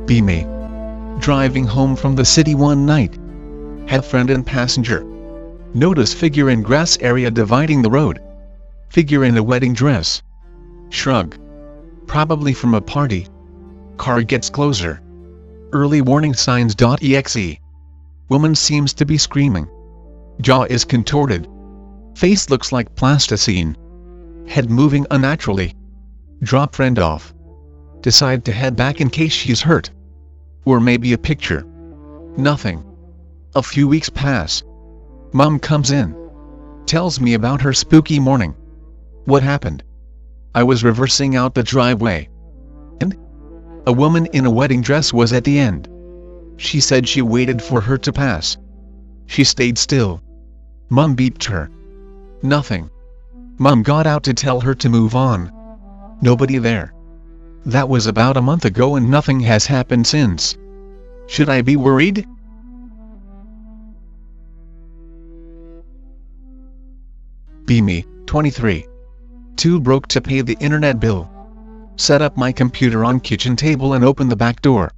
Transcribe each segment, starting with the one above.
Be me. Driving home from the city one night. Have friend and passenger. Notice figure in grass area dividing the road. Figure in a wedding dress. Shrug. Probably from a party. Car gets closer. Early warning signs.exe. Woman seems to be screaming. Jaw is contorted. Face looks like plasticine. Head moving unnaturally. Drop friend off. Decide to head back in case she's hurt. Or maybe a picture. Nothing. A few weeks pass. Mom comes in. Tells me about her spooky morning. What happened? I was reversing out the driveway. And? A woman in a wedding dress was at the end. She said she waited for her to pass. She stayed still. Mom beeped her. Nothing. Mom got out to tell her to move on. Nobody there. That was about a month ago and nothing has happened since. Should I be worried? Be me, 23. Too broke to pay the internet bill. Set up my computer on kitchen table and open the back door.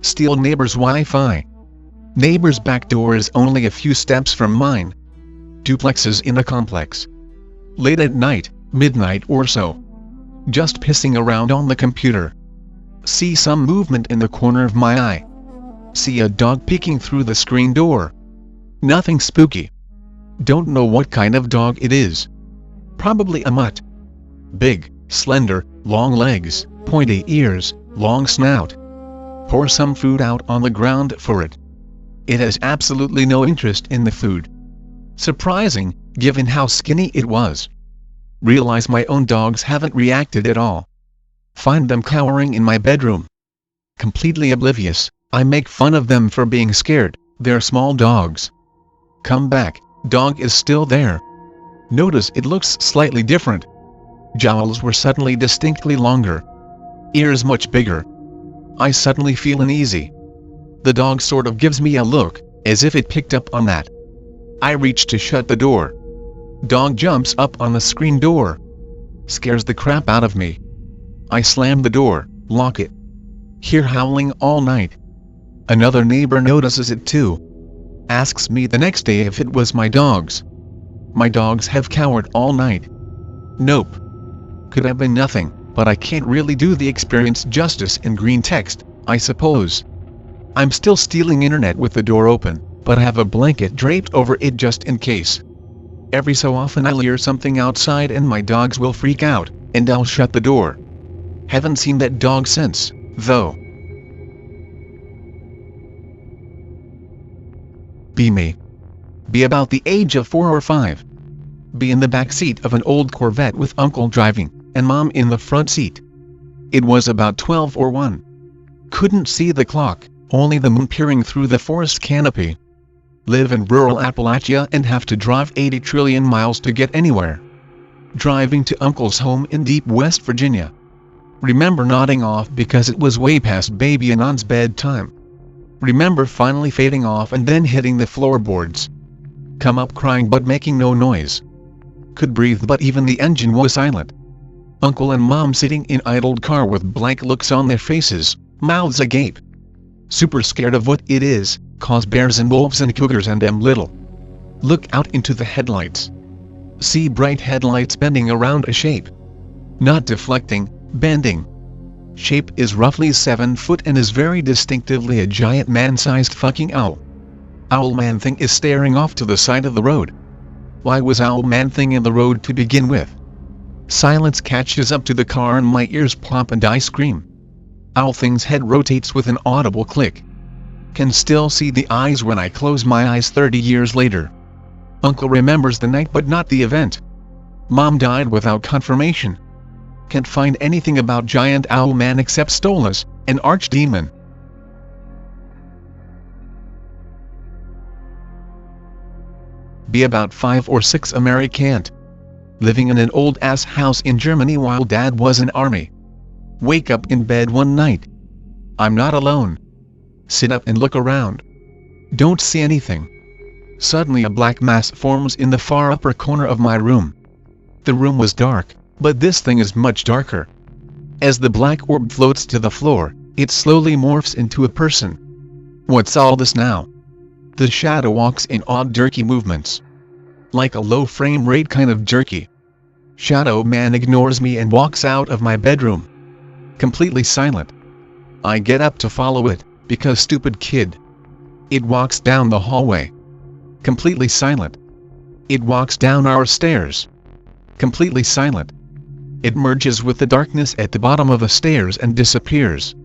Steal neighbor's Wi-Fi. Neighbor's back door is only a few steps from mine. Duplexes in a complex. Late at night, midnight or so. Just pissing around on the computer. See some movement in the corner of my eye. See a dog peeking through the screen door. Nothing spooky. Don't know what kind of dog it is. Probably a mutt. Big, slender, long legs, pointy ears, long snout. Pour some food out on the ground for it. It has absolutely no interest in the food. Surprising, given how skinny it was. Realize my own dogs haven't reacted at all. Find them cowering in my bedroom. Completely oblivious, I make fun of them for being scared, they're small dogs. Come back, dog is still there. Notice it looks slightly different. Jowls were suddenly distinctly longer. Ears much bigger. I suddenly feel uneasy. The dog sort of gives me a look, as if it picked up on that. I reach to shut the door. Dog jumps up on the screen door. Scares the crap out of me. I slam the door, lock it. Hear howling all night. Another neighbor notices it too. Asks me the next day if it was my dogs. My dogs have cowered all night. Nope. Could have been nothing, but I can't really do the experience justice in Greentext, I suppose. I'm still stealing internet with the door open, but I have a blanket draped over it just in case. Every so often I'll hear something outside and my dogs will freak out, and I'll shut the door. Haven't seen that dog since, though. Be me. Be about the age of 4 or 5. Be in the back seat of an old Corvette with uncle driving, and mom in the front seat. It was about 12 or 1. Couldn't see the clock, only the moon peering through the forest canopy. Live in rural Appalachia and have to drive 80 trillion miles to get anywhere. Driving to uncle's home in deep West Virginia. Remember nodding off because it was way past baby Anon's bedtime. Remember finally fading off and then hitting the floorboards. Come up crying but making no noise. Could breathe but even the engine was silent. Uncle and mom sitting in idled car with blank looks on their faces, mouths agape. Super scared of what it is, cause bears and wolves and cougars and them little. Look out into the headlights. See bright headlights bending around a shape. Not deflecting, bending. Shape is roughly 7 foot and is very distinctively a giant man-sized fucking owl. Owl man thing is staring off to the side of the road. Why was owl man thing in the road to begin with? Silence catches up to the car and my ears plop and I scream. Owl thing's head rotates with an audible click. Can still see the eyes when I close my eyes 30 years later. Uncle remembers the night but not the event. Mom died without confirmation. Can't find anything about giant owl man except Stolas, an archdemon. Be about 5 or 6 Americant. Living in an old ass house in Germany while dad was in army. Wake up in bed one night. I'm not alone. Sit up and look around. Don't see anything. Suddenly a black mass forms in the far upper corner of my room. The room was dark, but this thing is much darker. As the black orb floats to the floor, It slowly morphs into a person. What's all this now? The shadow walks in odd jerky movements. Like a low frame rate kind of jerky. Shadow man ignores me and walks out of my bedroom. Completely silent. I get up to follow it, because stupid kid. It walks down the hallway. Completely silent. It walks down our stairs. Completely silent. It merges with the darkness at the bottom of the stairs and disappears.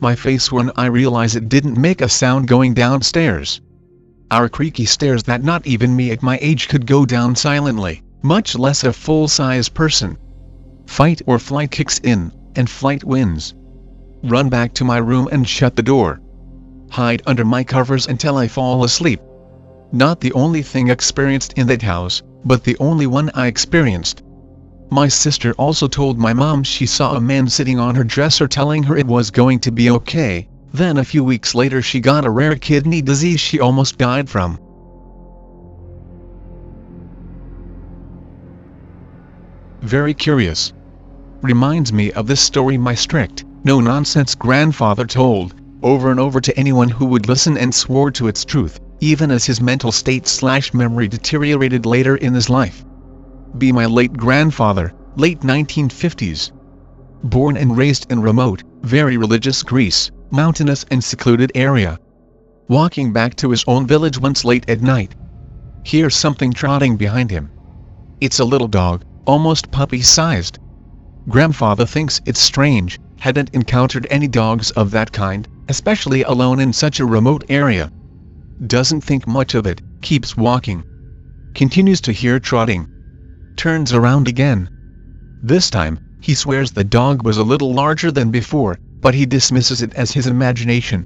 My face when I realize it didn't make a sound going downstairs. Our creaky stairs that not even me at my age could go down silently, much less a full-size person. Fight or flight kicks in, and flight wins. Run back to my room and shut the door. Hide under my covers until I fall asleep. Not the only thing experienced in that house, but the only one I experienced. My sister also told my mom she saw a man sitting on her dresser telling her it was going to be okay. Then a few weeks later she got a rare kidney disease she almost died from. Very curious. Reminds me of this story my strict, no-nonsense grandfather told, over and over to anyone who would listen and swore to its truth, even as his mental state/memory deteriorated later in his life. Be my late grandfather, late 1950s. Born and raised in remote, very religious Greece, mountainous and secluded area. Walking back to his own village once late at night. Hears something trotting behind him. It's a little dog, almost puppy-sized. Grandfather thinks it's strange, hadn't encountered any dogs of that kind, especially alone in such a remote area. Doesn't think much of it, keeps walking. Continues to hear trotting. Turns around again. This time, he swears the dog was a little larger than before, but he dismisses it as his imagination.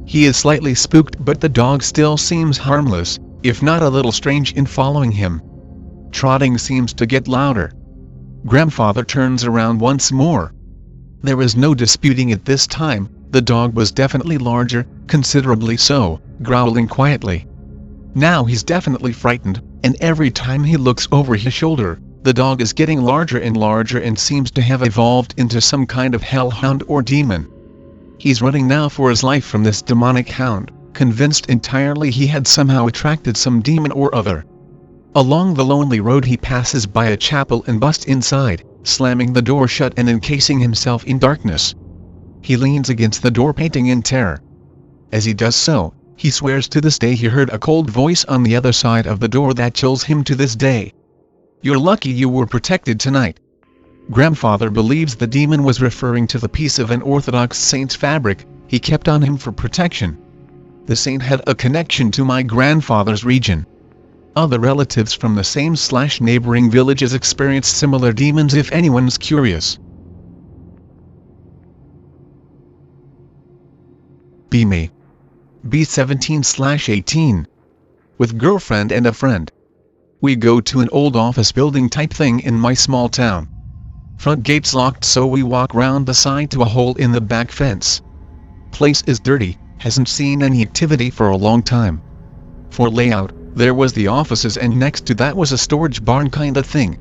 He is slightly spooked, but the dog still seems harmless, if not a little strange in following him. Trotting seems to get louder. Grandfather turns around once more. There is no disputing it this time, the dog was definitely larger, considerably so, growling quietly. Now he's definitely frightened, and every time he looks over his shoulder, the dog is getting larger and seems to have evolved into some kind of hellhound or demon. He's running now for his life from this demonic hound, convinced entirely he had somehow attracted some demon or other. Along the lonely road he passes by a chapel and busts inside, slamming the door shut and encasing himself in darkness. He leans against the door panting in terror. As he does so, he swears to this day he heard a cold voice on the other side of the door that chills him to this day. You're lucky you were protected tonight. Grandfather believes the demon was referring to the piece of an Orthodox saint's fabric he kept on him for protection. The saint had a connection to my grandfather's region. Other relatives from the same/neighboring villages experienced similar demons if anyone's curious. Be me. Be 17/18. With girlfriend and a friend. We go to an old office building type thing in my small town. Front gate's locked, so we walk round the side to a hole in the back fence. Place is dirty, hasn't seen any activity for a long time. For layout, there was the offices and next to that was a storage barn kinda thing.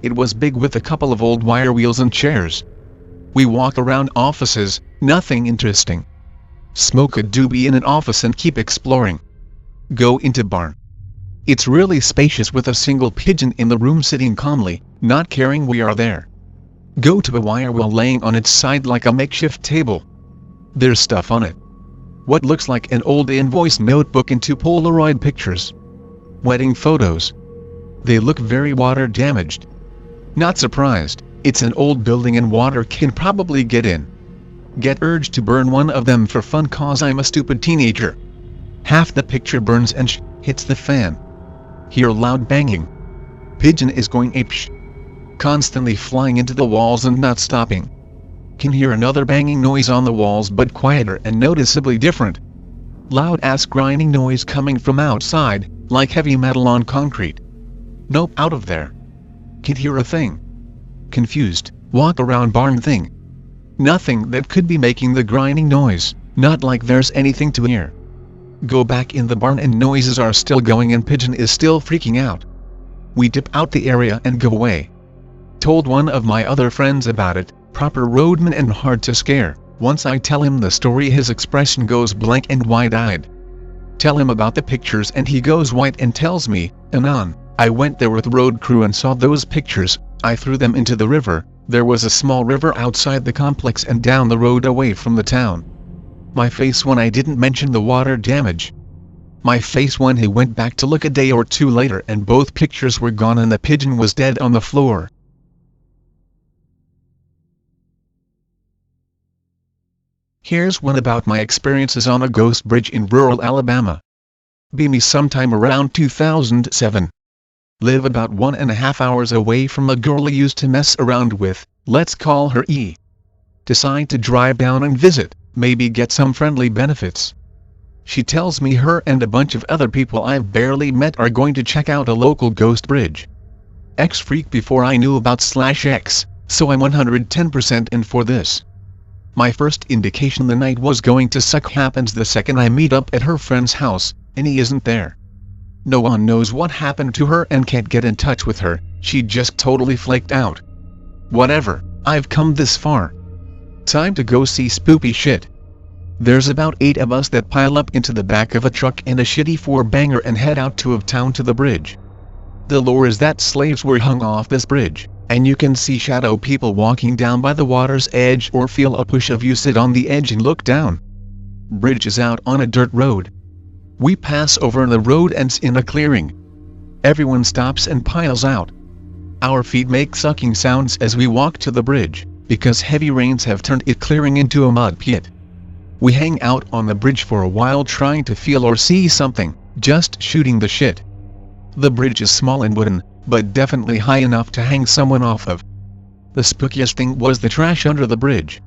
It was big with a couple of old wire wheels and chairs. We walk around offices, nothing interesting. Smoke a doobie in an office and keep exploring. Go into barn. It's really spacious with a single pigeon in the room sitting calmly, not caring we are there. Go to a wire wheel laying on its side like a makeshift table. There's stuff on it. What looks like an old invoice notebook and 2 Polaroid pictures. Wedding photos. They look very water damaged. Not surprised, it's an old building and water can probably get in. Get urged to burn one of them for fun cause I'm a stupid teenager. Half the picture burns and hits the fan. Hear loud banging. Pigeon is going apeshit. Constantly flying into the walls and not stopping. Can hear another banging noise on the walls but quieter and noticeably different. Loud ass grinding noise coming from outside, like heavy metal on concrete. Nope, out of there. Can't hear a thing. Confused, walk around barn thing. Nothing that could be making the grinding noise, not like there's anything to hear. Go back in the barn and noises are still going and pigeon is still freaking out. We dip out the area and go away. Told one of my other friends about it, proper roadman and hard to scare, Once I tell him the story, his expression goes blank and wide-eyed. Tell him about the pictures and he goes white and tells me, "Anon, I went there with road crew and saw those pictures, I threw them into the river. There was a small river outside the complex and down the road away from the town." My face when I didn't mention the water damage. My face when he went back to look a day or two later and both pictures were gone and the pigeon was dead on the floor. Here's one about my experiences on a ghost bridge in rural Alabama. Be me sometime around 2007. Live about 1.5 hours away from a girl I used to mess around with, let's call her E. Decide to drive down and visit, maybe get some friendly benefits. She tells me her and a bunch of other people I've barely met are going to check out a local ghost bridge. X-freak before I knew about /X, so I'm 110% in for this. My first indication the night was going to suck happens the second I meet up at her friend's house, and he isn't there. No one knows what happened to her and can't get in touch with her, she just totally flaked out. Whatever, I've come this far. Time to go see spoopy shit. There's about 8 of us that pile up into the back of a truck and a shitty 4-banger and head out of town to the bridge. The lore is that slaves were hung off this bridge, and you can see shadow people walking down by the water's edge or feel a push of you sit on the edge and look down. Bridge is out on a dirt road. We pass over the road and in a clearing. Everyone stops and piles out. Our feet make sucking sounds as we walk to the bridge, because heavy rains have turned it clearing into a mud pit. We hang out on the bridge for a while trying to feel or see something, just shooting the shit. The bridge is small and wooden, but definitely high enough to hang someone off of. The spookiest thing was the trash under the bridge.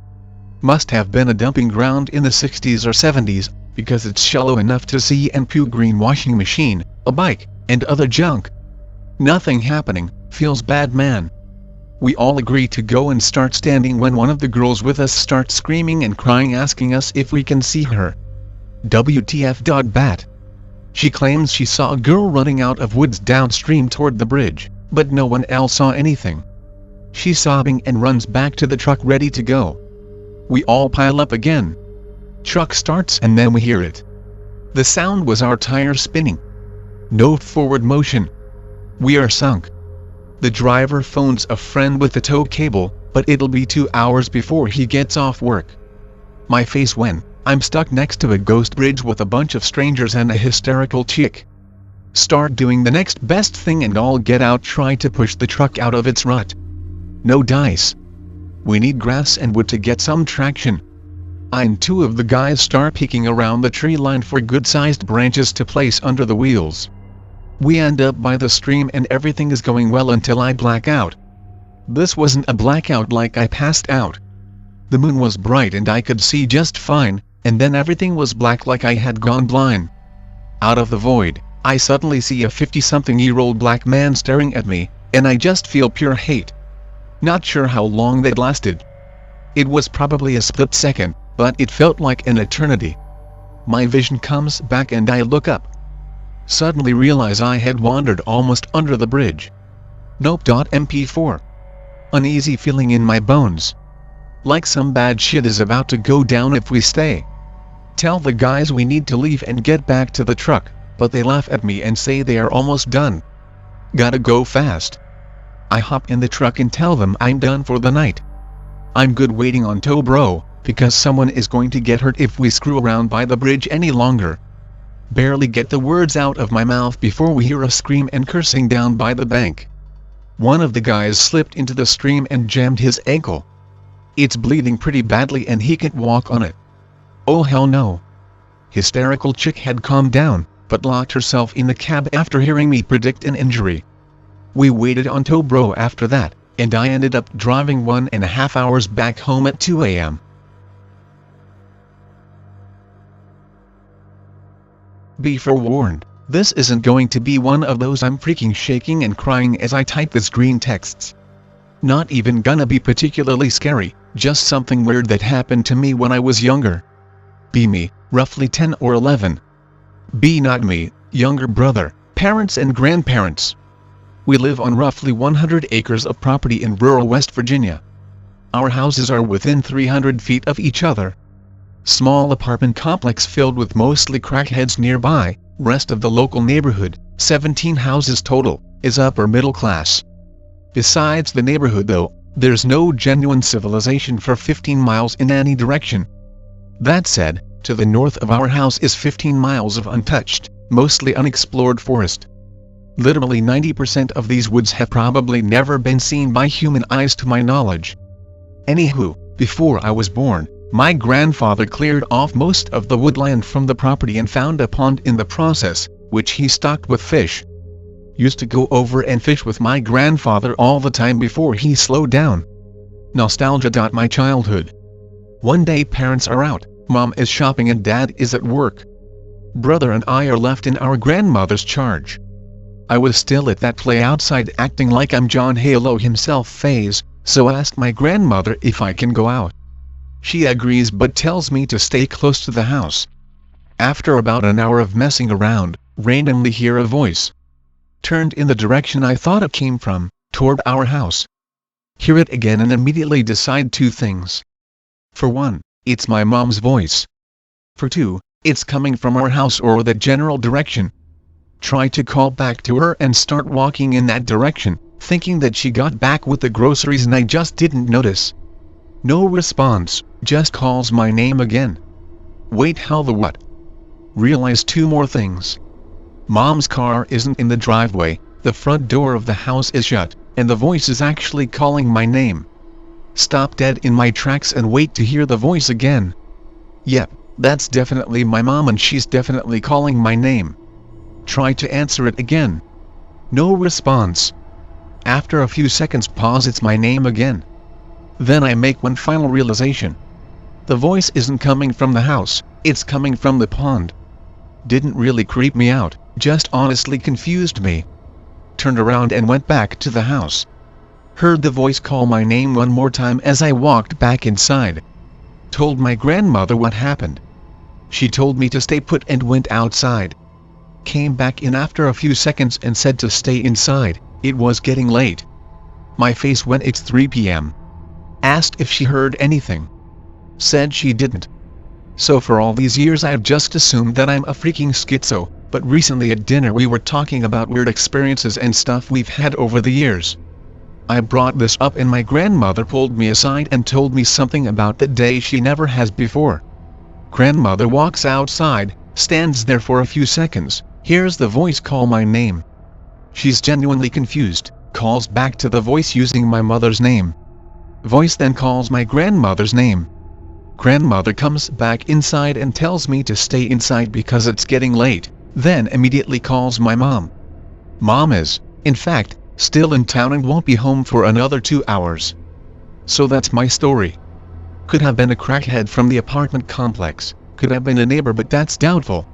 Must have been a dumping ground in the 60s or 70s, because it's shallow enough to see and pew green washing machine, a bike, and other junk. Nothing happening, feels bad man. We all agree to go and start standing when one of the girls with us starts screaming and crying asking us if we can see her. WTF. She claims she saw a girl running out of woods downstream toward the bridge, but no one else saw anything. She's sobbing and runs back to the truck ready to go. We all pile up again. Truck starts and then we hear it. The sound was our tires spinning. No forward motion. We are sunk. The driver phones a friend with the tow cable, but it'll be 2 hours before he gets off work. My face when I'm stuck next to a ghost bridge with a bunch of strangers and a hysterical chick. Start doing the next best thing and all get out, try to push the truck out of its rut. No dice. We need grass and wood to get some traction. I and 2 of the guys start peeking around the tree line for good-sized branches to place under the wheels. We end up by the stream and everything is going well until I black out. This wasn't a blackout like I passed out. The moon was bright and I could see just fine, and then everything was black like I had gone blind. Out of the void, I suddenly see a 50-something-year-old black man staring at me, and I just feel pure hate. Not sure how long that lasted. It was probably a split second, but it felt like an eternity. My vision comes back and I look up. Suddenly realize I had wandered almost under the bridge. Nope. MP4. Uneasy feeling in my bones. Like some bad shit is about to go down if we stay. Tell the guys we need to leave and get back to the truck, but they laugh at me and say they are almost done. Gotta go fast. I hop in the truck and tell them I'm done for the night. I'm good waiting on tow bro, because someone is going to get hurt if we screw around by the bridge any longer. Barely get the words out of my mouth before we hear a scream and cursing down by the bank. One of the guys slipped into the stream and jammed his ankle. It's bleeding pretty badly and he can't walk on it. Oh hell no. Hysterical chick had calmed down, but locked herself in the cab after hearing me predict an injury. We waited on tow bro after that, and I ended up driving 1.5 hours back home at 2 a.m. Be forewarned, this isn't going to be one of those I'm freaking shaking and crying as I type this Greentexts. Not even gonna be particularly scary, just something weird that happened to me when I was younger. Be me, roughly 10 or 11. Be not me, younger brother, parents and grandparents. We live on roughly 100 acres of property in rural West Virginia. Our houses are within 300 feet of each other. Small apartment complex filled with mostly crackheads nearby. Rest of the local neighborhood, 17 houses total, is upper middle class. Besides the neighborhood though, there's no genuine civilization for 15 miles in any direction. That said, to the north of our house is 15 miles of untouched, mostly unexplored forest. Literally 90% of these woods have probably never been seen by human eyes to my knowledge. Anywho, before I was born, my grandfather cleared off most of the woodland from the property and found a pond in the process, which he stocked with fish. Used to go over and fish with my grandfather all the time before he slowed down. Nostalgia. My childhood. One day parents are out, mom is shopping and dad is at work. Brother and I are left in our grandmother's charge. I was still at that play outside acting like I'm John Halo himself phase, so I asked my grandmother if I can go out. She agrees but tells me to stay close to the house. After about an hour of messing around, randomly hear a voice. Turned in the direction I thought it came from, toward our house. Hear it again and immediately decide two things. For one, it's my mom's voice. For two, it's coming from our house or that general direction. Try to call back to her and start walking in that direction, thinking that she got back with the groceries and I just didn't notice. No response, just calls my name again. Wait, how the what? Realize two more things. Mom's car isn't in the driveway, the front door of the house is shut, and the voice is actually calling my name. Stop dead in my tracks and wait to hear the voice again. Yep, that's definitely my mom and she's definitely calling my name. Try to answer it again. No response. After a few seconds pause, it's my name again. Then I make one final realization. The voice isn't coming from the house, it's coming from the pond. Didn't really creep me out, just honestly confused me. Turned around and went back to the house. Heard the voice call my name one more time as I walked back inside. Told my grandmother what happened. She told me to stay put and went outside. Came back in after a few seconds and said to stay inside, it was getting late. My face went, it's 3 p.m. Asked if she heard anything. Said she didn't. So for all these years I've just assumed that I'm a freaking schizo, but recently at dinner we were talking about weird experiences and stuff we've had over the years. I brought this up and my grandmother pulled me aside and told me something about that day she never has before. Grandmother walks outside, stands there for a few seconds, hears the voice call my name. She's genuinely confused, calls back to the voice using my mother's name. Voice then calls my grandmother's name. Grandmother comes back inside and tells me to stay inside because it's getting late, then immediately calls my mom. Mom is, in fact, still in town and won't be home for another 2 hours. So that's my story. Could have been a crackhead from the apartment complex, could have been a neighbor, but that's doubtful.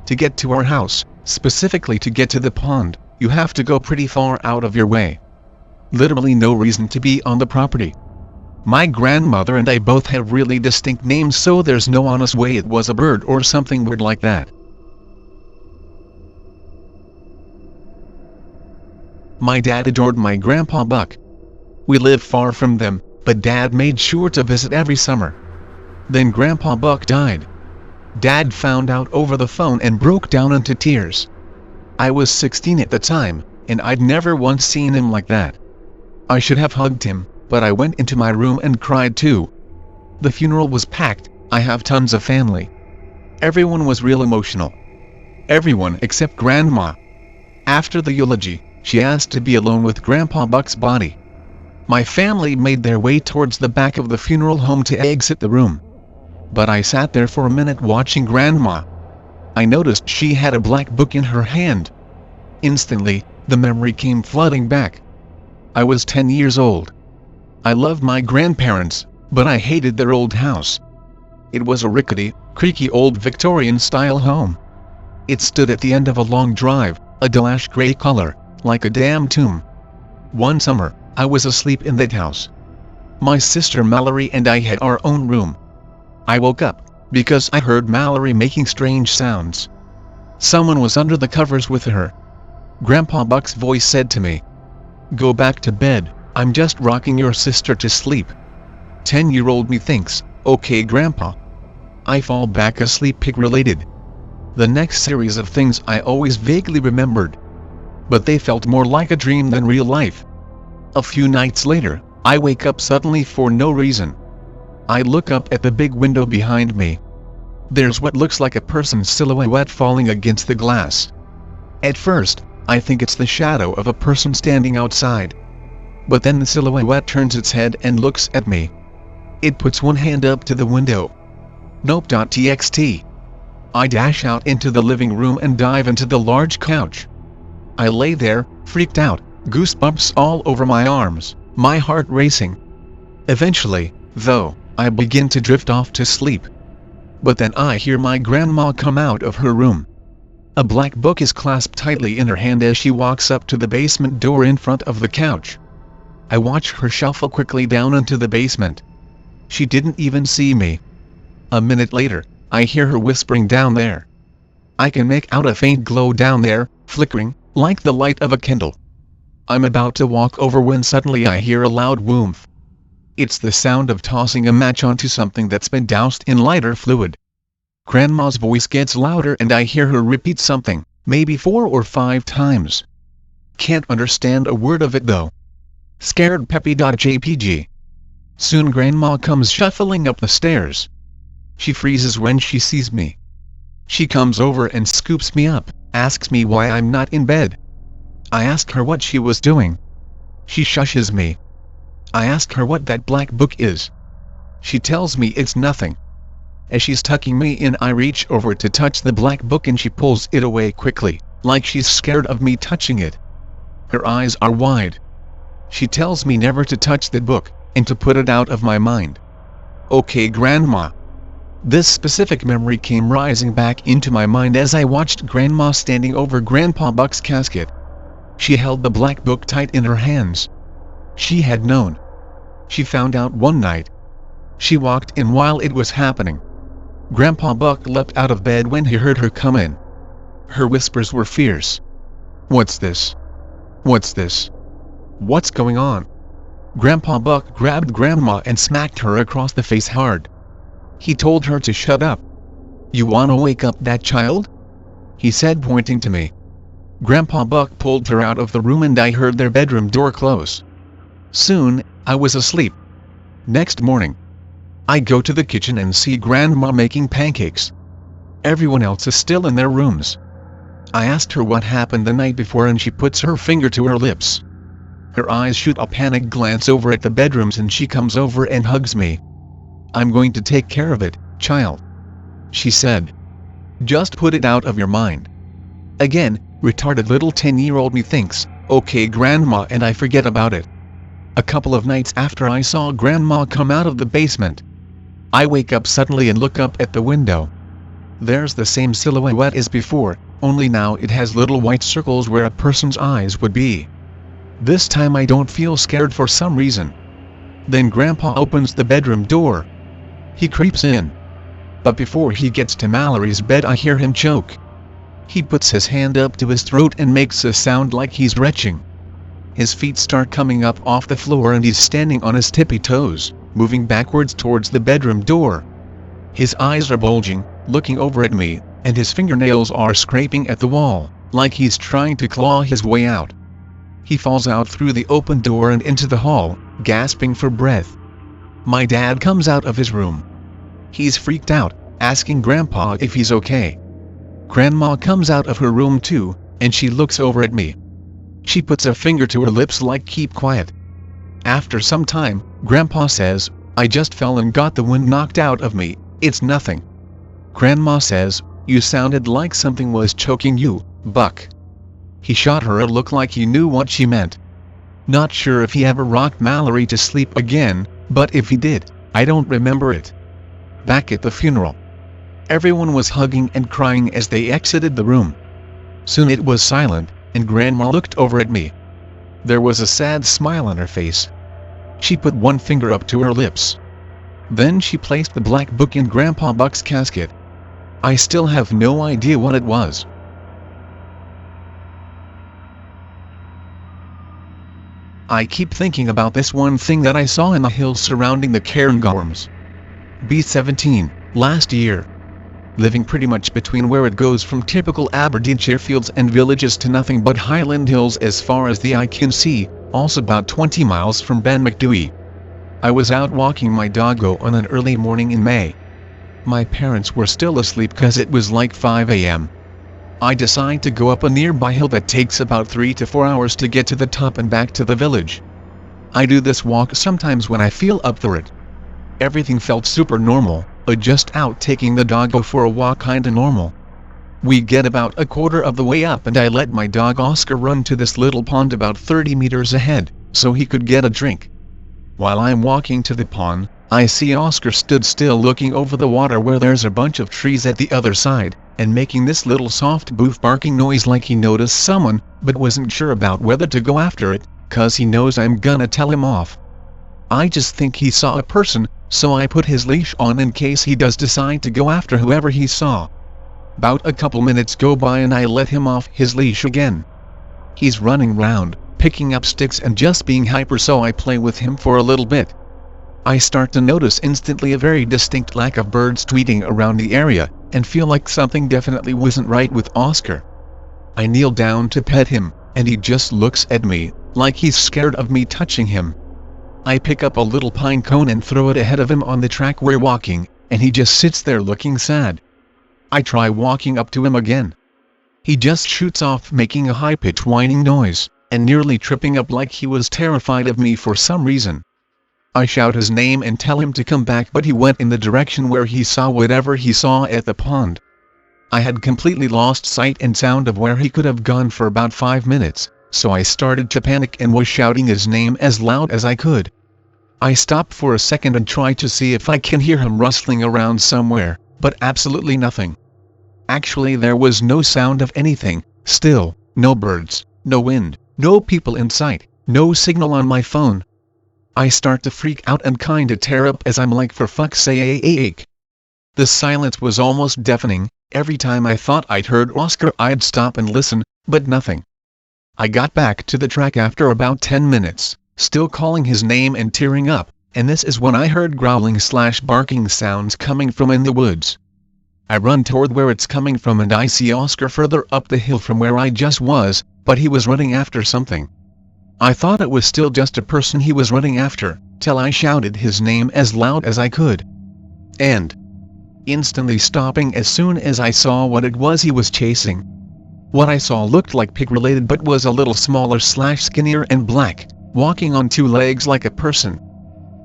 To get to our house, specifically to get to the pond, you have to go pretty far out of your way. Literally no reason to be on the property. My grandmother and I both have really distinct names, so there's no honest way it was a bird or something weird like that. My dad adored my grandpa Buck. We lived far from them, but Dad made sure to visit every summer. Then Grandpa Buck died. Dad found out over the phone and broke down into tears. I was 16 at the time, and I'd never once seen him like that. I should have hugged him, but I went into my room and cried too. The funeral was packed, I have tons of family. Everyone was real emotional. Everyone except Grandma. After the eulogy, she asked to be alone with Grandpa Buck's body. My family made their way towards the back of the funeral home to exit the room. But I sat there for a minute watching Grandma. I noticed she had a black book in her hand. Instantly, the memory came flooding back. I was 10 years old. I loved my grandparents, but I hated their old house. It was a rickety, creaky old Victorian-style home. It stood at the end of a long drive, a dull-ash gray color, like a damn tomb. One summer, I was asleep in that house. My sister Mallory and I had our own room. I woke up, because I heard Mallory making strange sounds. Someone was under the covers with her. Grandpa Buck's voice said to me, "Go back to bed, I'm just rocking your sister to sleep." 10-year-old me thinks, okay grandpa. I fall back asleep pig-related. The next series of things I always vaguely remembered. But they felt more like a dream than real life. A few nights later, I wake up suddenly for no reason. I look up at the big window behind me. There's what looks like a person's silhouette falling against the glass. At first, I think it's the shadow of a person standing outside. But then the silhouette turns its head and looks at me. It puts one hand up to the window. Nope.txt. I dash out into the living room and dive into the large couch. I lay there, freaked out, goosebumps all over my arms, my heart racing. Eventually, though, I begin to drift off to sleep. But then I hear my grandma come out of her room. A black book is clasped tightly in her hand as she walks up to the basement door in front of the couch. I watch her shuffle quickly down into the basement. She didn't even see me. A minute later, I hear her whispering down there. I can make out a faint glow down there, flickering, like the light of a candle. I'm about to walk over when suddenly I hear a loud whoomph. It's the sound of tossing a match onto something that's been doused in lighter fluid. Grandma's voice gets louder and I hear her repeat something, maybe 4 or 5 times. Can't understand a word of it though. Scared peppy.jpg. Soon Grandma comes shuffling up the stairs. She freezes when she sees me. She comes over and scoops me up, asks me why I'm not in bed. I ask her what she was doing. She shushes me. I ask her what that black book is. She tells me it's nothing. As she's tucking me in, I reach over to touch the black book and she pulls it away quickly, like she's scared of me touching it. Her eyes are wide. She tells me never to touch the book, and to put it out of my mind. Okay Grandma. This specific memory came rising back into my mind as I watched Grandma standing over Grandpa Buck's casket. She held the black book tight in her hands. She had known. She found out one night. She walked in while it was happening. Grandpa Buck leapt out of bed when he heard her come in. Her whispers were fierce. What's this? What's this? What's going on? Grandpa Buck grabbed Grandma and smacked her across the face hard. He told her to shut up. You wanna wake up that child? He said, pointing to me. Grandpa Buck pulled her out of the room and I heard their bedroom door close. Soon, I was asleep. Next morning, I go to the kitchen and see Grandma making pancakes. Everyone else is still in their rooms. I asked her what happened the night before and she puts her finger to her lips. Her eyes shoot a panicked glance over at the bedrooms and she comes over and hugs me. I'm going to take care of it, child. She said. Just put it out of your mind. Again, retarded little 10-year-old me thinks, okay Grandma, and I forget about it. A couple of nights after I saw Grandma come out of the basement, I wake up suddenly and look up at the window. There's the same silhouette as before, only now it has little white circles where a person's eyes would be. This time I don't feel scared for some reason. Then Grandpa opens the bedroom door. He creeps in. But before he gets to Mallory's bed I hear him choke. He puts his hand up to his throat and makes a sound like he's retching. His feet start coming up off the floor and he's standing on his tippy toes, moving backwards towards the bedroom door. His eyes are bulging, looking over at me, and his fingernails are scraping at the wall, like he's trying to claw his way out. He falls out through the open door and into the hall, gasping for breath. My dad comes out of his room. He's freaked out, asking Grandpa if he's okay. Grandma comes out of her room too, and she looks over at me. She puts a finger to her lips like keep quiet. After some time, Grandpa says, I just fell and got the wind knocked out of me, it's nothing. Grandma says, you sounded like something was choking you, Buck. He shot her a look like he knew what she meant. Not sure if he ever rocked Mallory to sleep again, but if he did, I don't remember it. Back at the funeral, everyone was hugging and crying as they exited the room. Soon it was silent, and Grandma looked over at me. There was a sad smile on her face. She put one finger up to her lips. Then she placed the black book in Grandpa Buck's casket. I still have no idea what it was. I keep thinking about this one thing that I saw in the hills surrounding the Cairngorms. B17, last year. Living pretty much between where it goes from typical Aberdeenshire fields and villages to nothing but highland hills as far as the eye can see, also about 20 miles from Ben Macdui. I was out walking my doggo on an early morning in May. My parents were still asleep cause it was like 5 a.m. I decide to go up a nearby hill that takes about 3 to 4 hours to get to the top and back to the village. I do this walk sometimes when I feel up for it. Everything felt super normal, just out taking the doggo for a walk kinda normal. We get about a quarter of the way up and I let my dog Oscar run to this little pond about 30 meters ahead, so he could get a drink. While I'm walking to the pond, I see Oscar stood still looking over the water where there's a bunch of trees at the other side, and making this little soft boof barking noise like he noticed someone, but wasn't sure about whether to go after it, cause he knows I'm gonna tell him off. I just think he saw a person, so I put his leash on in case he does decide to go after whoever he saw. About a couple minutes go by and I let him off his leash again. He's running round, picking up sticks and just being hyper, so I play with him for a little bit. I start to notice instantly a very distinct lack of birds tweeting around the area, and feel like something definitely wasn't right with Oscar. I kneel down to pet him, and he just looks at me, like he's scared of me touching him. I pick up a little pine cone and throw it ahead of him on the track we're walking, and he just sits there looking sad. I try walking up to him again. He just shoots off making a high-pitched whining noise, and nearly tripping up like he was terrified of me for some reason. I shout his name and tell him to come back, but he went in the direction where he saw whatever he saw at the pond. I had completely lost sight and sound of where he could have gone for about 5 minutes, so I started to panic and was shouting his name as loud as I could. I stop for a second and try to see if I can hear him rustling around somewhere, but absolutely nothing. Actually, there was no sound of anything, still, no birds, no wind, no people in sight, no signal on my phone. I start to freak out and kinda tear up as I'm like, for fuck's sake. The silence was almost deafening. Every time I thought I'd heard Oscar I'd stop and listen, but nothing. I got back to the track after about 10 minutes, still calling his name and tearing up, and this is when I heard growling/barking sounds coming from in the woods. I run toward where it's coming from and I see Oscar further up the hill from where I just was, but he was running after something. I thought it was still just a person he was running after, till I shouted his name as loud as I could. And instantly stopping as soon as I saw what it was he was chasing. What I saw looked like pig-related but was a little smaller/skinnier and black, walking on 2 legs like a person.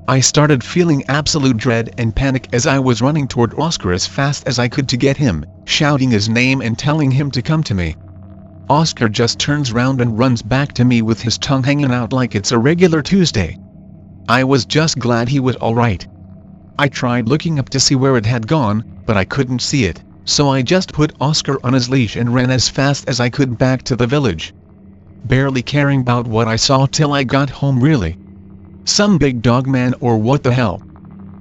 I started feeling absolute dread and panic as I was running toward Oscar as fast as I could to get him, shouting his name and telling him to come to me. Oscar just turns round and runs back to me with his tongue hanging out like it's a regular Tuesday. I was just glad he was alright. I tried looking up to see where it had gone, but I couldn't see it, so I just put Oscar on his leash and ran as fast as I could back to the village. Barely caring about what I saw till I got home really. Some big dog man or what the hell.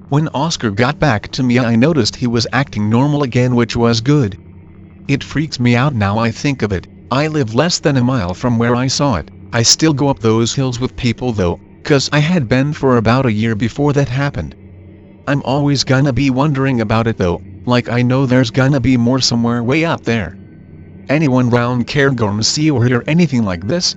When Oscar got back to me I noticed he was acting normal again, which was good. It freaks me out now I think of it. I live less than a mile from where I saw it. I still go up those hills with people though, cause I had been for about a year before that happened. I'm always gonna be wondering about it though, like I know there's gonna be more somewhere way up there. Anyone round Cairngorms see or hear anything like this?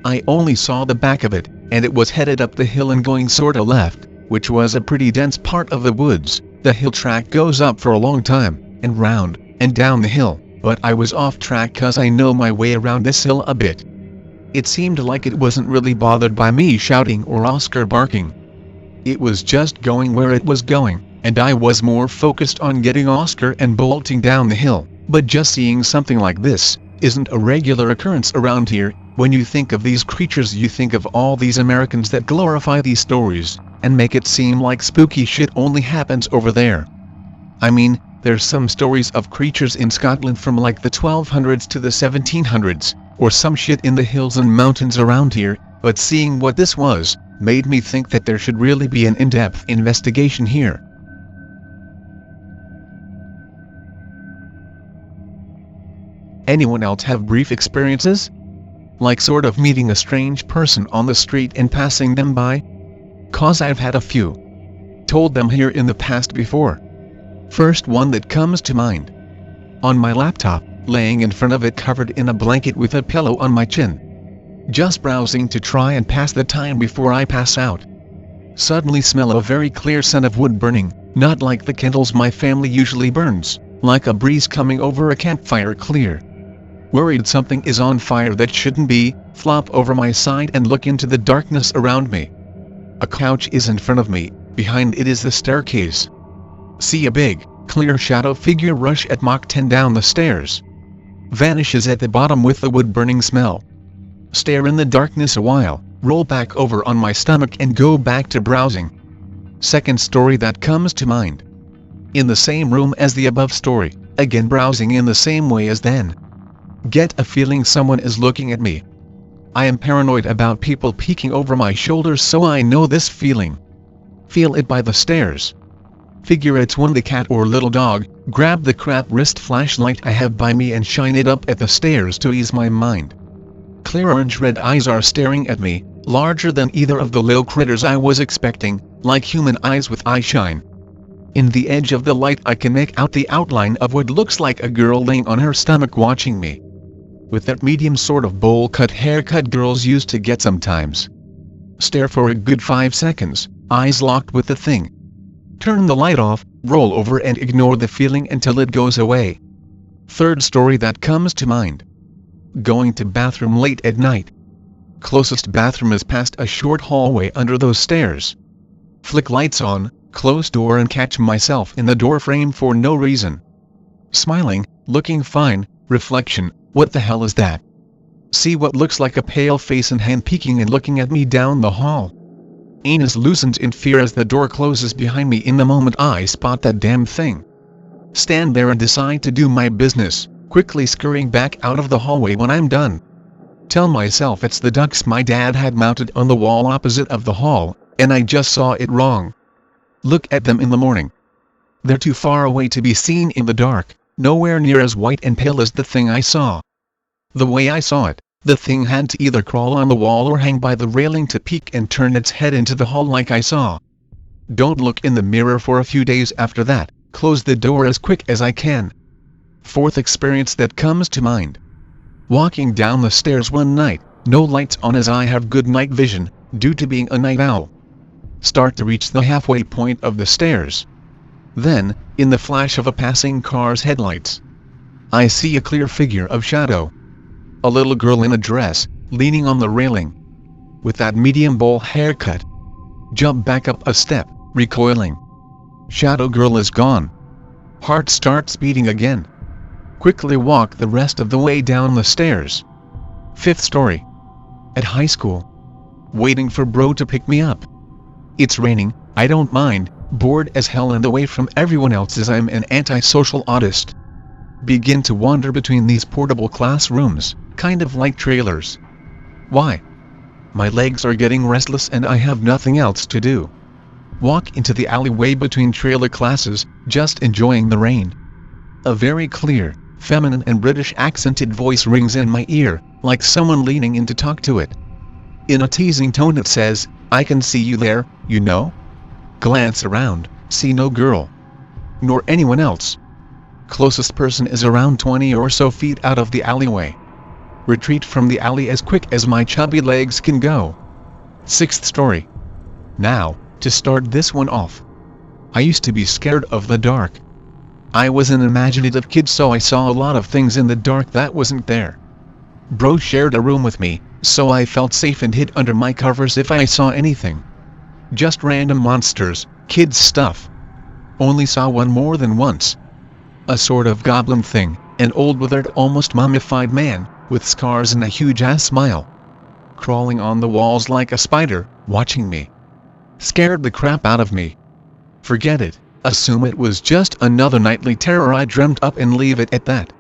I only saw the back of it, and it was headed up the hill and going sorta left, which was a pretty dense part of the woods. The hill track goes up for a long time, and round, and down the hill. But I was off track cause I know my way around this hill a bit. It seemed like it wasn't really bothered by me shouting or Oscar barking. It was just going where it was going, and I was more focused on getting Oscar and bolting down the hill. But just seeing something like this isn't a regular occurrence around here. When you think of these creatures you think of all these Americans that glorify these stories, and make it seem like spooky shit only happens over there. I mean, there's some stories of creatures in Scotland from like the 1200s to the 1700s, or some shit in the hills and mountains around here, but seeing what this was, made me think that there should really be an in-depth investigation here. Anyone else have brief experiences? Like sort of meeting a strange person on the street and passing them by? 'Cause I've had a few. Told them here in the past before. First one that comes to mind. On my laptop, laying in front of it covered in a blanket with a pillow on my chin. Just browsing to try and pass the time before I pass out. Suddenly smell a very clear scent of wood burning, not like the candles my family usually burns, like a breeze coming over a campfire clear. Worried something is on fire that shouldn't be, flop over my side and look into the darkness around me. A couch is in front of me, behind it is the staircase. See a big, clear shadow figure rush at Mach 10 down the stairs. Vanishes at the bottom with the wood burning smell. Stare in the darkness a while, roll back over on my stomach and go back to browsing. Second story that comes to mind. In the same room as the above story, again browsing in the same way as then. Get a feeling someone is looking at me. I am paranoid about people peeking over my shoulders, so I know this feeling. Feel it by the stairs. Figure it's one the cat or little dog, grab the crap wrist flashlight I have by me and shine it up at the stairs to ease my mind. Clear orange red eyes are staring at me, larger than either of the little critters I was expecting, like human eyes with eye shine. In the edge of the light I can make out the outline of what looks like a girl laying on her stomach watching me. With that medium sort of bowl cut haircut girls used to get sometimes. Stare for a good 5 seconds, eyes locked with the thing. Turn the light off, roll over and ignore the feeling until it goes away. Third story that comes to mind. Going to bathroom late at night. Closest bathroom is past a short hallway under those stairs. Flick lights on, close door and catch myself in the door frame for no reason. Smiling, looking fine, reflection, what the hell is that? See what looks like a pale face and hand peeking and looking at me down the hall. Anus loosens in fear as the door closes behind me in the moment I spot that damn thing. Stand there and decide to do my business, quickly scurrying back out of the hallway when I'm done. Tell myself it's the ducks my dad had mounted on the wall opposite of the hall, and I just saw it wrong. Look at them in the morning. They're too far away to be seen in the dark, nowhere near as white and pale as the thing I saw. The way I saw it, the thing had to either crawl on the wall or hang by the railing to peek and turn its head into the hall like I saw. Don't look in the mirror for a few days after that, close the door as quick as I can. Fourth experience that comes to mind. Walking down the stairs one night, no lights on as I have good night vision, due to being a night owl. Start to reach the halfway point of the stairs. Then, in the flash of a passing car's headlights, I see a clear figure of shadow. A little girl in a dress, leaning on the railing. With that medium bowl haircut. Jump back up a step, recoiling. Shadow girl is gone. Heart starts beating again. Quickly walk the rest of the way down the stairs. Fifth story. At high school. Waiting for bro to pick me up. It's raining, I don't mind, bored as hell and away from everyone else as I'm an antisocial autist. Begin to wander between these portable classrooms, kind of like trailers. Why? My legs are getting restless and I have nothing else to do. Walk into the alleyway between trailer classes, just enjoying the rain. A very clear, feminine and British accented voice rings in my ear, like someone leaning in to talk to it. In a teasing tone it says, "I can see you there, you know." Glance around, see no girl. Nor anyone else. Closest person is around 20 or so feet out of the alleyway. Retreat from the alley as quick as my chubby legs can go. Sixth story. Now, to start this one off. I used to be scared of the dark. I was an imaginative kid, so I saw a lot of things in the dark that wasn't there. Bro shared a room with me, so I felt safe and hid under my covers if I saw anything. Just random monsters, kids stuff. Only saw one more than once. A sort of goblin thing, an old withered almost mummified man, with scars and a huge-ass smile. Crawling on the walls like a spider, watching me. Scared the crap out of me. Forget it, assume it was just another nightly terror I dreamt up and leave it at that.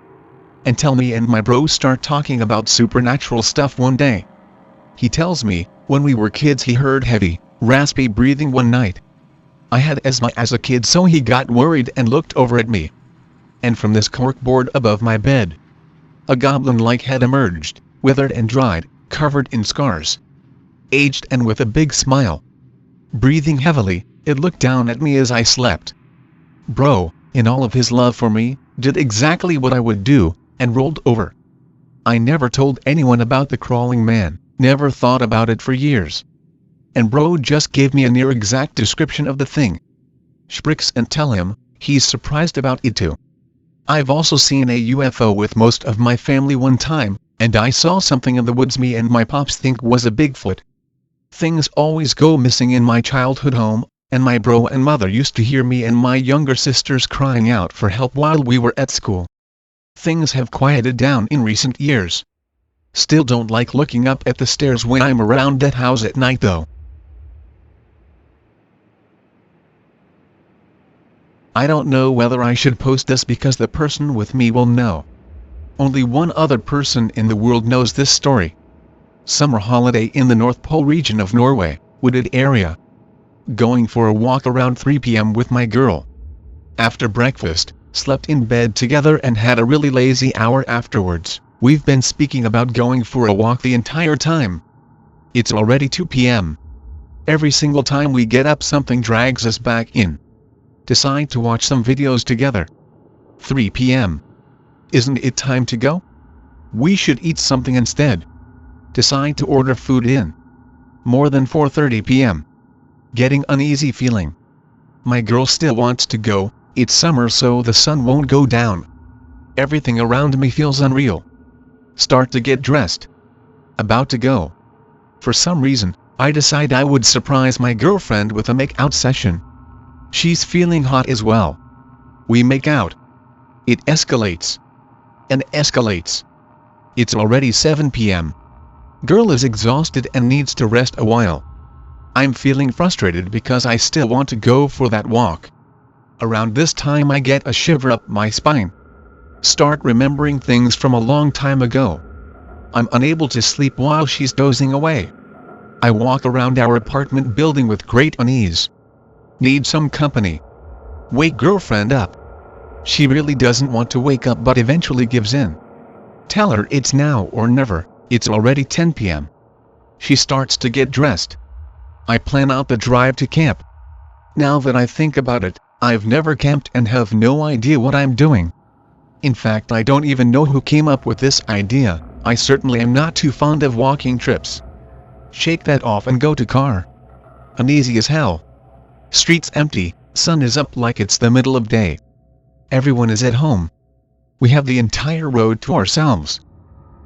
Until me and my bro start talking about supernatural stuff one day. He tells me, when we were kids he heard heavy, raspy breathing one night. I had asthma as a kid, so he got worried and looked over at me. And from this corkboard above my bed, a goblin-like head emerged, withered and dried, covered in scars. Aged and with a big smile. Breathing heavily, it looked down at me as I slept. Bro, in all of his love for me, did exactly what I would do, and rolled over. I never told anyone about the crawling man, never thought about it for years. And bro just gave me a near exact description of the thing. Spricks and tell him, he's surprised about it too. I've also seen a UFO with most of my family one time, and I saw something in the woods me and my pops think was a Bigfoot. Things always go missing in my childhood home, and my bro and mother used to hear me and my younger sisters crying out for help while we were at school. Things have quieted down in recent years. Still don't like looking up at the stairs when I'm around that house at night though. I don't know whether I should post this because the person with me will know. Only one other person in the world knows this story. Summer holiday in the North Pole region of Norway, wooded area. Going for a walk around 3 p.m. with my girl. After breakfast, slept in bed together and had a really lazy hour afterwards. We've been speaking about going for a walk the entire time. It's already 2 p.m. Every single time we get up something drags us back in. Decide to watch some videos together. 3 p.m. Isn't it time to go? We should eat something instead. Decide to order food in. More than 4:30 p.m. Getting uneasy feeling. My girl still wants to go, it's summer so the sun won't go down. Everything around me feels unreal. Start to get dressed. About to go. For some reason, I decide I would surprise my girlfriend with a make-out session. She's feeling hot as well. We make out. It escalates. And escalates. It's already 7 p.m. Girl is exhausted and needs to rest a while. I'm feeling frustrated because I still want to go for that walk. Around this time I get a shiver up my spine. Start remembering things from a long time ago. I'm unable to sleep while she's dozing away. I walk around our apartment building with great unease. Need some company. Wake girlfriend up. She really doesn't want to wake up but eventually gives in. Tell her it's now or never, it's already 10 p.m. She starts to get dressed. I plan out the drive to camp. Now that I think about it, I've never camped and have no idea what I'm doing. In fact, I don't even know who came up with this idea. I certainly am not too fond of walking trips. Shake that off and go to car. Uneasy as hell. Streets empty, sun is up like it's the middle of day. Everyone is at home. We have the entire road to ourselves.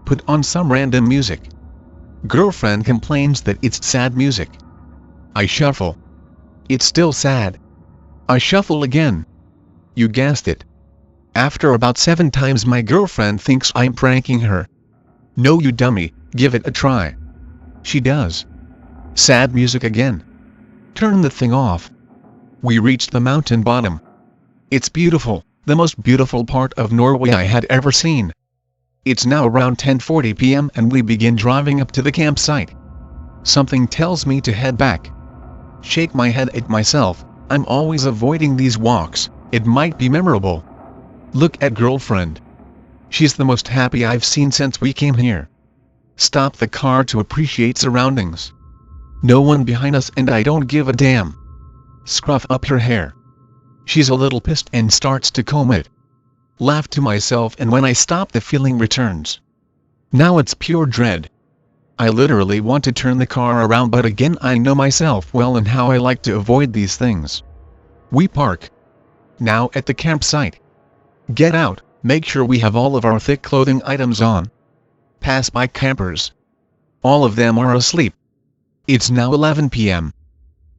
Put on some random music. Girlfriend complains that it's sad music. I shuffle. It's still sad. I shuffle again. You guessed it. After about 7 times my girlfriend thinks I'm pranking her. No you dummy, give it a try. She does. Sad music again. Turn the thing off. We reached the mountain bottom. It's beautiful, the most beautiful part of Norway I had ever seen. It's now around 10:40 p.m. and we begin driving up to the campsite. Something tells me to head back. Shake my head at myself, I'm always avoiding these walks, it might be memorable. Look at girlfriend. She's the most happy I've seen since we came here. Stop the car to appreciate surroundings. No one behind us and I don't give a damn. Scruff up her hair. She's a little pissed and starts to comb it. Laugh to myself and when I stop the feeling returns. Now it's pure dread. I literally want to turn the car around but again I know myself well and how I like to avoid these things. We park. Now at the campsite. Get out, make sure we have all of our thick clothing items on. Pass by campers. All of them are asleep. It's now 11 p.m.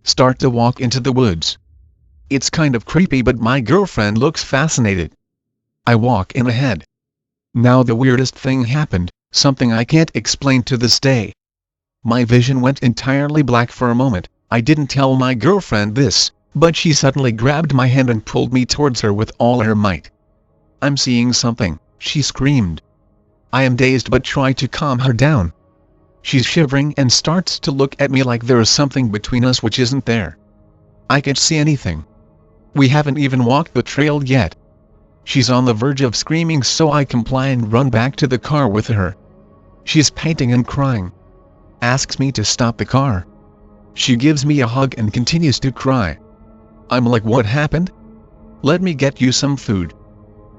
Start to walk into the woods. It's kind of creepy but my girlfriend looks fascinated. I walk in ahead. Now the weirdest thing happened, something I can't explain to this day. My vision went entirely black for a moment. I didn't tell my girlfriend this, but she suddenly grabbed my hand and pulled me towards her with all her might. I'm seeing something, she screamed. I am dazed but try to calm her down. She's shivering and starts to look at me like there is something between us which isn't there. I can't see anything. We haven't even walked the trail yet. She's on the verge of screaming so I comply and run back to the car with her. She's panting and crying. Asks me to stop the car. She gives me a hug and continues to cry. I'm like, what happened? Let me get you some food.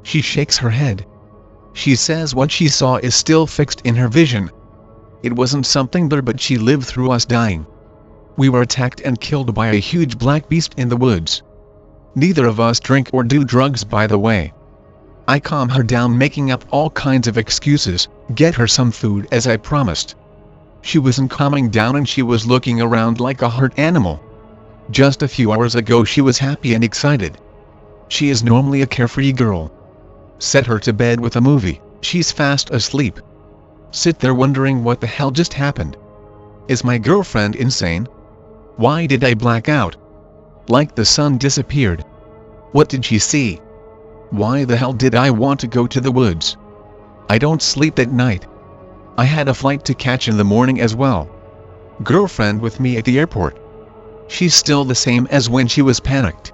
She shakes her head. She says what she saw is still fixed in her vision. It wasn't something there, but she lived through us dying. We were attacked and killed by a huge black beast in the woods. Neither of us drink or do drugs, by the way. I calm her down, making up all kinds of excuses, get her some food as I promised. She wasn't calming down and she was looking around like a hurt animal. Just a few hours ago she was happy and excited. She is normally a carefree girl. Set her to bed with a movie, she's fast asleep. Sit there wondering what the hell just happened. Is my girlfriend insane? Why did I black out? Like the sun disappeared. What did she see? Why the hell did I want to go to the woods? I don't sleep at night. I had a flight to catch in the morning as well. Girlfriend with me at the airport. She's still the same as when she was panicked.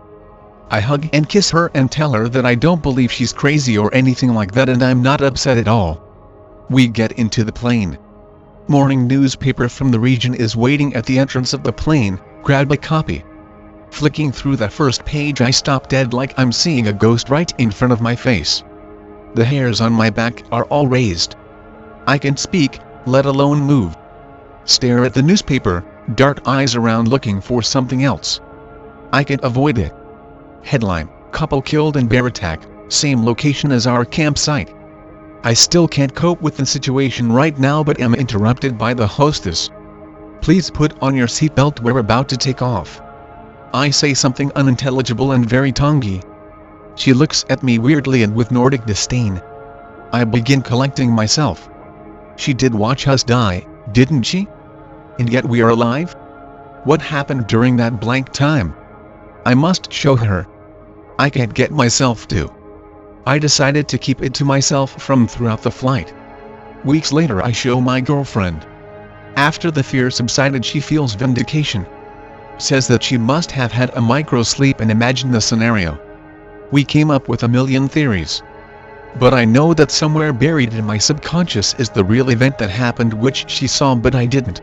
I hug and kiss her and tell her that I don't believe she's crazy or anything like that, and I'm not upset at all. We get into the plane. Morning newspaper from the region is waiting at the entrance of the plane, grab a copy. Flicking through the first page I stop dead like I'm seeing a ghost right in front of my face. The hairs on my back are all raised. I can't speak, let alone move. Stare at the newspaper, dart eyes around looking for something else. I can't avoid it. Headline, couple killed in bear attack, same location as our campsite. I still can't cope with the situation right now, but am interrupted by the hostess. Please put on your seatbelt, we're about to take off. I say something unintelligible and very tonguey. She looks at me weirdly and with Nordic disdain. I begin collecting myself. She did watch us die, didn't she? And yet we are alive? What happened during that blank time? I must show her. I can't get myself to. I decided to keep it to myself from throughout the flight. Weeks later I show my girlfriend. After the fear subsided she feels vindication. Says that she must have had a micro-sleep and imagined the scenario. We came up with a million theories. But I know that somewhere buried in my subconscious is the real event that happened, which she saw but I didn't.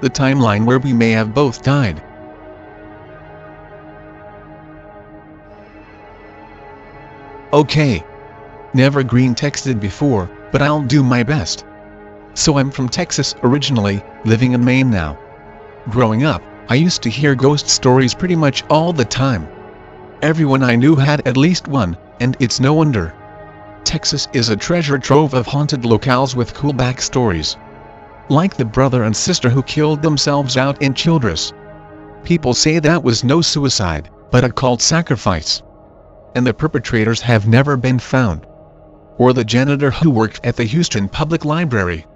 The timeline where we may have both died. Okay. Never Greentexted before, but I'll do my best. So I'm from Texas originally, living in Maine now. Growing up, I used to hear ghost stories pretty much all the time. Everyone I knew had at least one, and it's no wonder. Texas is a treasure trove of haunted locales with cool backstories. Like the brother and sister who killed themselves out in Childress. People say that was no suicide, but a cult sacrifice. And the perpetrators have never been found. Or the janitor who worked at the Houston Public Library.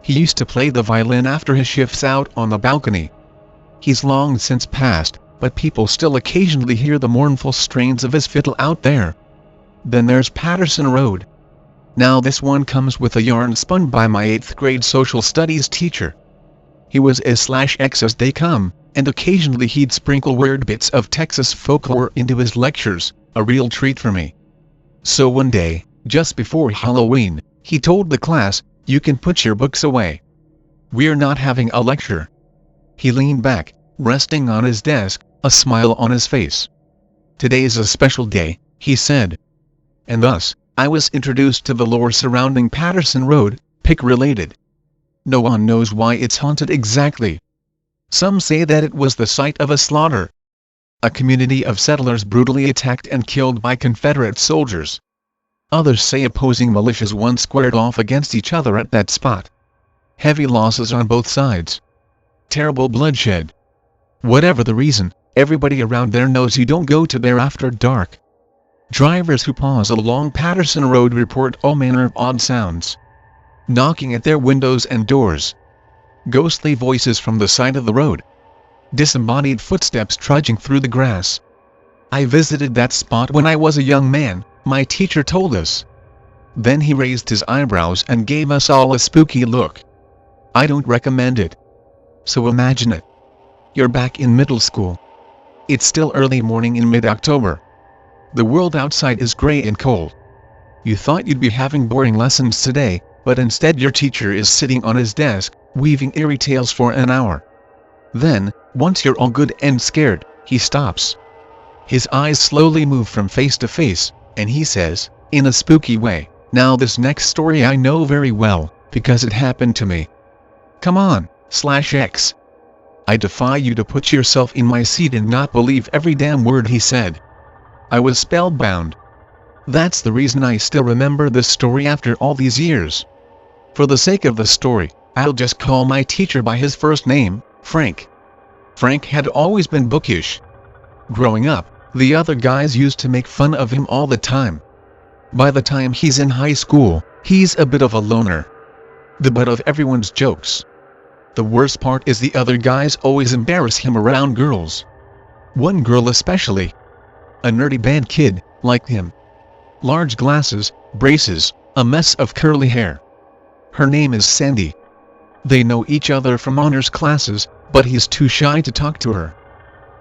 He used to play the violin after his shifts out on the balcony. He's long since passed, but people still occasionally hear the mournful strains of his fiddle out there. Then there's Patterson Road. Now this one comes with a yarn spun by my 8th grade social studies teacher. He was as/ex as they come, and occasionally he'd sprinkle weird bits of Texas folklore into his lectures, a real treat for me. So one day, just before Halloween, he told the class, "You can put your books away. We're not having a lecture." He leaned back, resting on his desk, a smile on his face. "Today's a special day," he said. And thus, I was introduced to the lore surrounding Patterson Road, PIC-related. No one knows why it's haunted exactly. Some say that it was the site of a slaughter. A community of settlers brutally attacked and killed by Confederate soldiers. Others say opposing militias once squared off against each other at that spot. Heavy losses on both sides. Terrible bloodshed. Whatever the reason, everybody around there knows you don't go to there after dark. Drivers who pause along Patterson Road report all manner of odd sounds. Knocking at their windows and doors. Ghostly voices from the side of the road. Disembodied footsteps trudging through the grass. I visited that spot when I was a young man, my teacher told us. Then he raised his eyebrows and gave us all a spooky look. I don't recommend it. So imagine it. You're back in middle school. It's still early morning in mid-October. The world outside is gray and cold. You thought you'd be having boring lessons today, but instead your teacher is sitting on his desk, weaving eerie tales for an hour. Then, once you're all good and scared, he stops. His eyes slowly move from face to face, and he says, in a spooky way, "Now this next story I know very well, because it happened to me. Come on, /X. I defy you to put yourself in my seat and not believe every damn word he said." I was spellbound. That's the reason I still remember this story after all these years. For the sake of the story, I'll just call my teacher by his first name, Frank. Frank had always been bookish. Growing up, the other guys used to make fun of him all the time. By the time he's in high school, he's a bit of a loner. The butt of everyone's jokes. The worst part is the other guys always embarrass him around girls. One girl especially. A nerdy band kid, liked him. Large glasses, braces, a mess of curly hair. Her name is Sandy. They know each other from honors classes, but he's too shy to talk to her.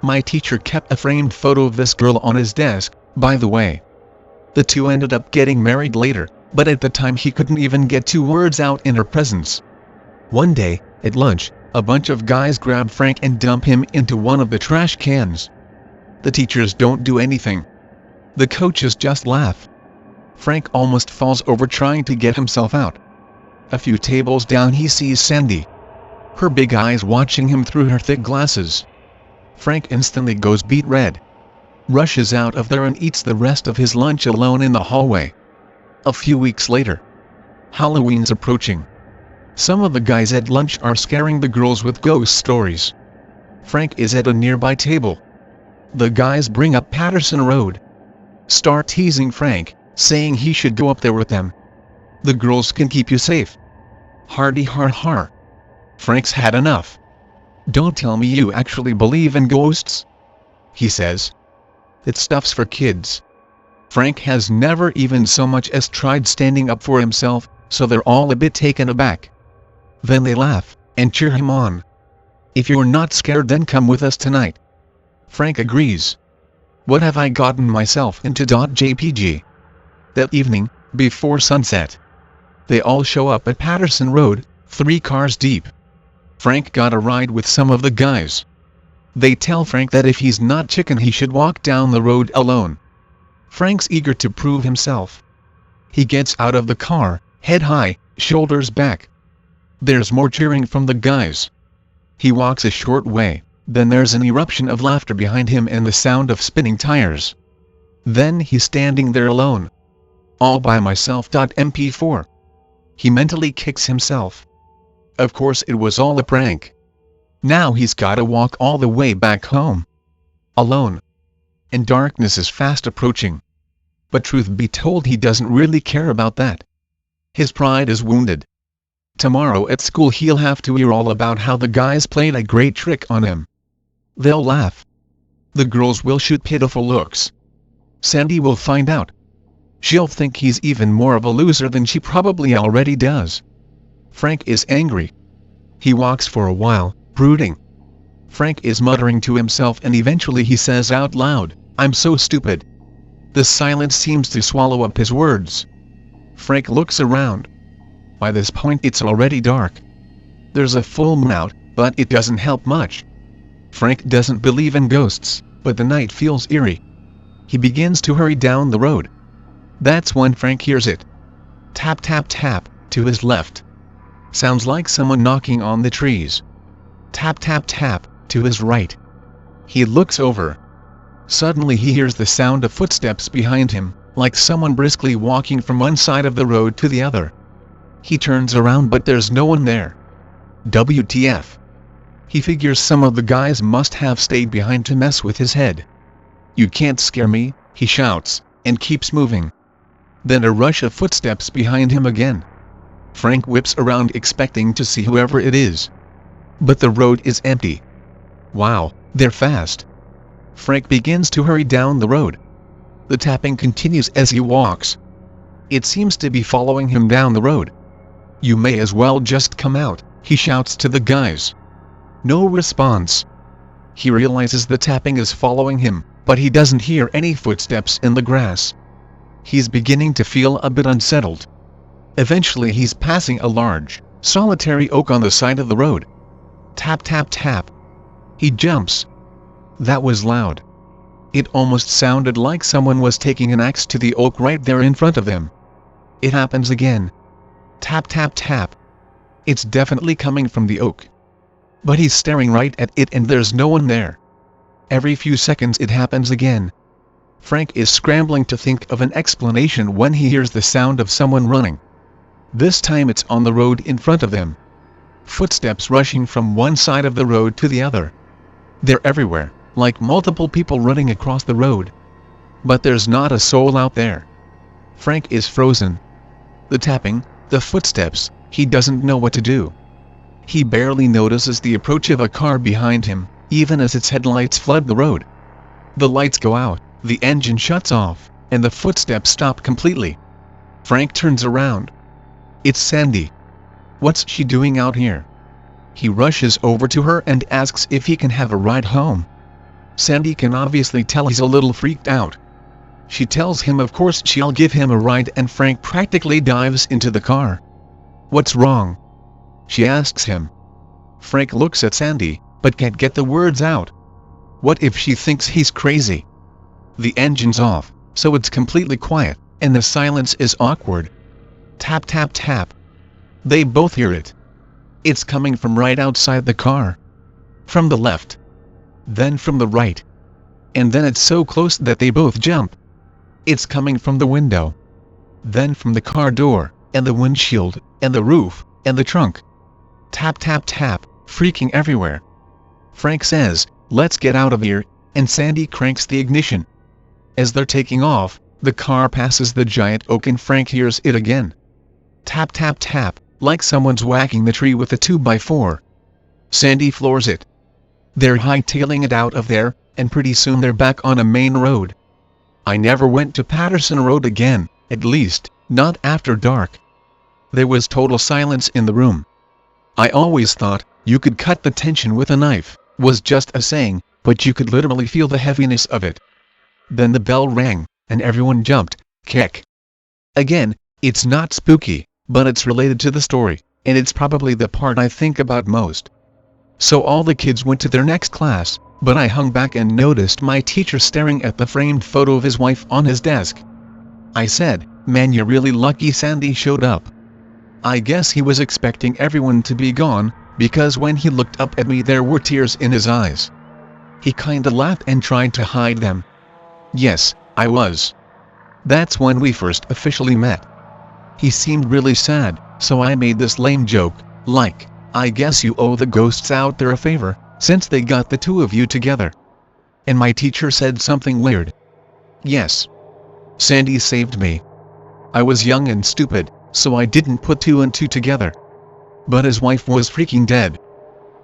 My teacher kept a framed photo of this girl on his desk, by the way. The two ended up getting married later, but at the time he couldn't even get 2 words out in her presence. One day, at lunch, a bunch of guys grab Frank and dump him into one of the trash cans. The teachers don't do anything. The coaches just laugh. Frank almost falls over trying to get himself out. A few tables down he sees Sandy. Her big eyes watching him through her thick glasses. Frank instantly goes beet red. Rushes out of there and eats the rest of his lunch alone in the hallway. A few weeks later. Halloween's approaching. Some of the guys at lunch are scaring the girls with ghost stories. Frank is at a nearby table. The guys bring up Patterson Road. Start teasing Frank, saying he should go up there with them. The girls can keep you safe. Hardy har har. Frank's had enough. "Don't tell me you actually believe in ghosts," he says. "It stuff's for kids." Frank has never even so much as tried standing up for himself, so they're all a bit taken aback. Then they laugh, and cheer him on. "If you're not scared then come with us tonight." Frank agrees. What have I gotten myself into? JPG. That evening, before sunset, they all show up at Patterson Road, 3 cars deep. Frank got a ride with some of the guys. They tell Frank that if he's not chicken he should walk down the road alone. Frank's eager to prove himself. He gets out of the car, head high, shoulders back. There's more cheering from the guys. He walks a short way, then there's an eruption of laughter behind him and the sound of spinning tires. Then he's standing there alone. All by myself. MP4. He mentally kicks himself. Of course it was all a prank. Now he's gotta walk all the way back home. Alone. And darkness is fast approaching. But truth be told, he doesn't really care about that. His pride is wounded. Tomorrow at school he'll have to hear all about how the guys played a great trick on him. They'll laugh. The girls will shoot pitiful looks. Sandy will find out. She'll think he's even more of a loser than she probably already does. Frank is angry. He walks for a while, brooding. Frank is muttering to himself and eventually he says out loud, "I'm so stupid." The silence seems to swallow up his words. Frank looks around. By this point it's already dark. There's a full moon out, but it doesn't help much. Frank doesn't believe in ghosts, but the night feels eerie. He begins to hurry down the road. That's when Frank hears it. Tap tap tap, to his left. Sounds like someone knocking on the trees. Tap tap tap, to his right. He looks over. Suddenly he hears the sound of footsteps behind him, like someone briskly walking from one side of the road to the other. He turns around but there's no one there. WTF. He figures some of the guys must have stayed behind to mess with his head. "You can't scare me," he shouts, and keeps moving. Then a rush of footsteps behind him again. Frank whips around expecting to see whoever it is. But the road is empty. Wow, they're fast. Frank begins to hurry down the road. The tapping continues as he walks. It seems to be following him down the road. "You may as well just come out," he shouts to the guys. No response. He realizes the tapping is following him, but he doesn't hear any footsteps in the grass. He's beginning to feel a bit unsettled. Eventually he's passing a large, solitary oak on the side of the road. Tap tap tap. He jumps. That was loud. It almost sounded like someone was taking an axe to the oak right there in front of him. It happens again. Tap tap tap. It's definitely coming from the oak. But he's staring right at it and there's no one there. Every few seconds it happens again. Frank is scrambling to think of an explanation when he hears the sound of someone running. This time it's on the road in front of them. Footsteps rushing from one side of the road to the other. They're everywhere, like multiple people running across the road. But there's not a soul out there. Frank is frozen. The tapping, the footsteps, he doesn't know what to do. He barely notices the approach of a car behind him, even as its headlights flood the road. The lights go out, the engine shuts off, and the footsteps stop completely. Frank turns around. It's Sandy. What's she doing out here? He rushes over to her and asks if he can have a ride home. Sandy can obviously tell he's a little freaked out. She tells him of course she'll give him a ride and Frank practically dives into the car. What's wrong? She asks him. Frank looks at Sandy, but can't get the words out. What if she thinks he's crazy? The engine's off, so it's completely quiet, and the silence is awkward. Tap tap tap. They both hear it. It's coming from right outside the car. From the left. Then from the right. And then it's so close that they both jump. It's coming from the window. Then from the car door, and the windshield, and the roof, and the trunk. Tap tap tap, freaking everywhere. Frank says, "Let's get out of here," and Sandy cranks the ignition. As they're taking off, the car passes the giant oak and Frank hears it again. Tap tap tap, like someone's whacking the tree with a 2x4. Sandy floors it. They're hightailing it out of there, and pretty soon they're back on a main road. I never went to Patterson Road again, at least, not after dark. There was total silence in the room. I always thought, you could cut the tension with a knife, was just a saying, but you could literally feel the heaviness of it. Then the bell rang, and everyone jumped. Keque. Again, it's not spooky, but it's related to the story, and it's probably the part I think about most. So all the kids went to their next class, but I hung back and noticed my teacher staring at the framed photo of his wife on his desk. I said, "Man, you're really lucky Sandy showed up." I guess he was expecting everyone to be gone, because when he looked up at me there were tears in his eyes. He kinda laughed and tried to hide them. Yes, I was. That's when we first officially met. He seemed really sad, so I made this lame joke, like, "I guess you owe the ghosts out there a favor, since they got the two of you together." And my teacher said something weird. Yes. Sandy saved me. I was young and stupid, so I didn't put two and two together. But his wife was freaking dead.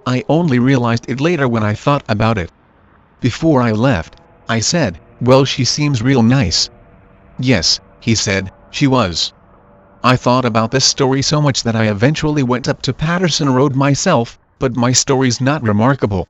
I only realized it later when I thought about it. Before I left, I said, "Well, she seems real nice." "Yes," he said, "she was." I thought about this story so much that I eventually went up to Patterson Road myself, but my story's not remarkable.